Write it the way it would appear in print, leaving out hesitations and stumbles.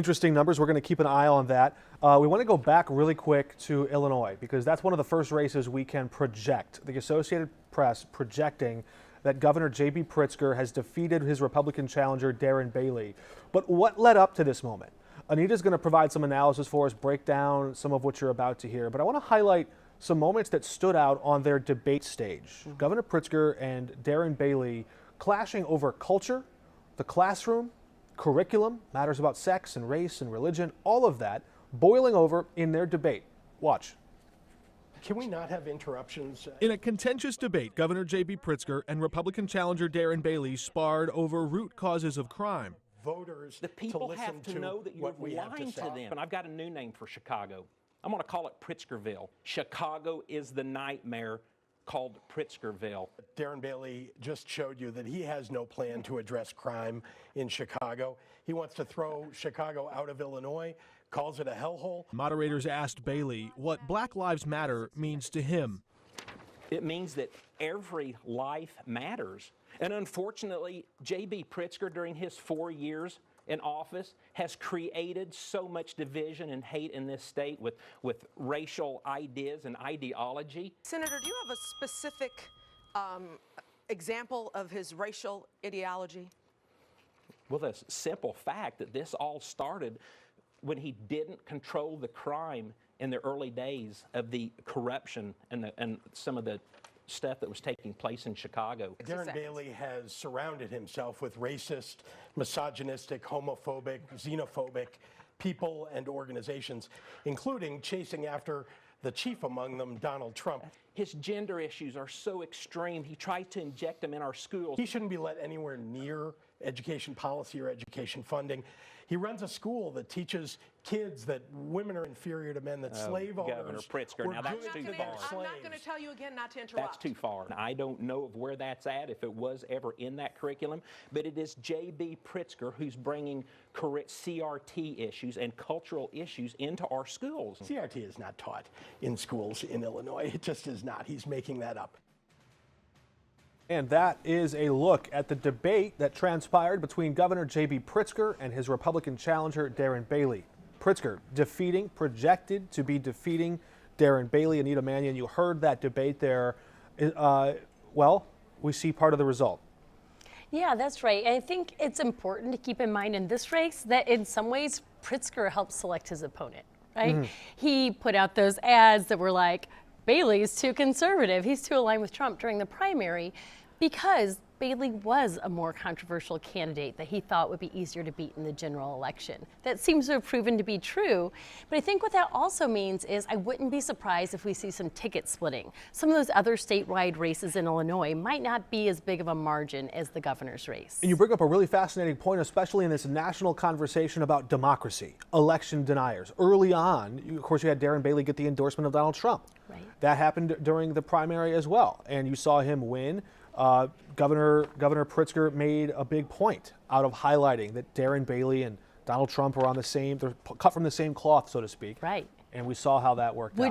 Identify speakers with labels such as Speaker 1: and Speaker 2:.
Speaker 1: Interesting numbers. We're going to keep an eye on that. We want to go back really quick to Illinois because that's one of the first races we can project. The Associated Press projecting that Governor J.B. Pritzker has defeated his Republican challenger, Darren Bailey. But what led up to this moment? Anita's going to provide some analysis for us, break down some of what you're about to hear. But I want to highlight some moments that stood out on their debate stage. Governor Pritzker and Darren Bailey clashing over culture, the classroom, curriculum, matters about sex and race and religion, all of that boiling over in their debate. Watch.
Speaker 2: Can we not have interruptions?
Speaker 1: In a contentious debate, Governor J.B. Pritzker and Republican challenger Darren Bailey sparred over root causes of crime.
Speaker 2: Voters,
Speaker 3: the people
Speaker 2: to
Speaker 3: have to know that you're lying to them. And I've got a new name for Chicago. I'm going to call it Pritzkerville. Chicago is the nightmare called Pritzkerville.
Speaker 2: Darren Bailey just showed you that he has no plan to address crime in Chicago. He wants to throw Chicago out of Illinois, calls it a hellhole.
Speaker 1: Moderators asked Bailey what Black Lives Matter means to him.
Speaker 3: It means that every life matters. And unfortunately, J.B. Pritzker, during his 4 years in office, has created so much division and hate in this state with racial ideas and ideology.
Speaker 4: Senator, do you have a specific example of his racial ideology?
Speaker 3: Well, the simple fact that this all started when he didn't control the crime in the early days of the corruption and some of the stuff that was taking place in Chicago.
Speaker 2: Darren Bailey has surrounded himself with racist, misogynistic, homophobic, xenophobic people and organizations, including chasing after the chief among them, Donald Trump.
Speaker 3: His gender issues are so extreme, he tries to inject them in our schools.
Speaker 2: He shouldn't be let anywhere near education policy or education funding. He runs a school that teaches kids that women are inferior to men, that slave owners
Speaker 3: Governor Pritzker, now that's too far.
Speaker 4: I'm not going to tell you again not to interrupt.
Speaker 3: That's too far. I don't know of where that's at, if it was ever in that curriculum, but it is J.B. Pritzker who's bringing CRT issues and cultural issues into our schools.
Speaker 2: CRT is not taught in schools in Illinois. It just is not. He's making that up.
Speaker 1: And that is a look at the debate that transpired between Governor J.B. Pritzker and his Republican challenger, Darren Bailey. Pritzker projected to be defeating Darren Bailey. Anita Mannion, you heard that debate there. Well, we see part of the result.
Speaker 5: Yeah, that's right. I think it's important to keep in mind in this race that in some ways Pritzker helped select his opponent, right? He put out those ads that were like, Bailey's too conservative, he's too aligned with Trump during the primary, because Bailey was a more controversial candidate that he thought would be easier to beat in the general election. That seems to have proven to be true, but I think what that also means is I wouldn't be surprised if we see some ticket splitting. Some of those other statewide races in Illinois might not be as big of a margin as the governor's race.
Speaker 1: And you bring up a really fascinating point, especially in this national conversation about democracy, election deniers. Early on, of course, you had Darren Bailey get the endorsement of Donald Trump.
Speaker 5: Right.
Speaker 1: That happened during the primary as well, and you saw him win. Governor Pritzker made a big point out of highlighting that Darren Bailey and Donald Trump were on the same, they're cut from the same cloth, so to speak.
Speaker 5: Right.
Speaker 1: And we saw how that worked out.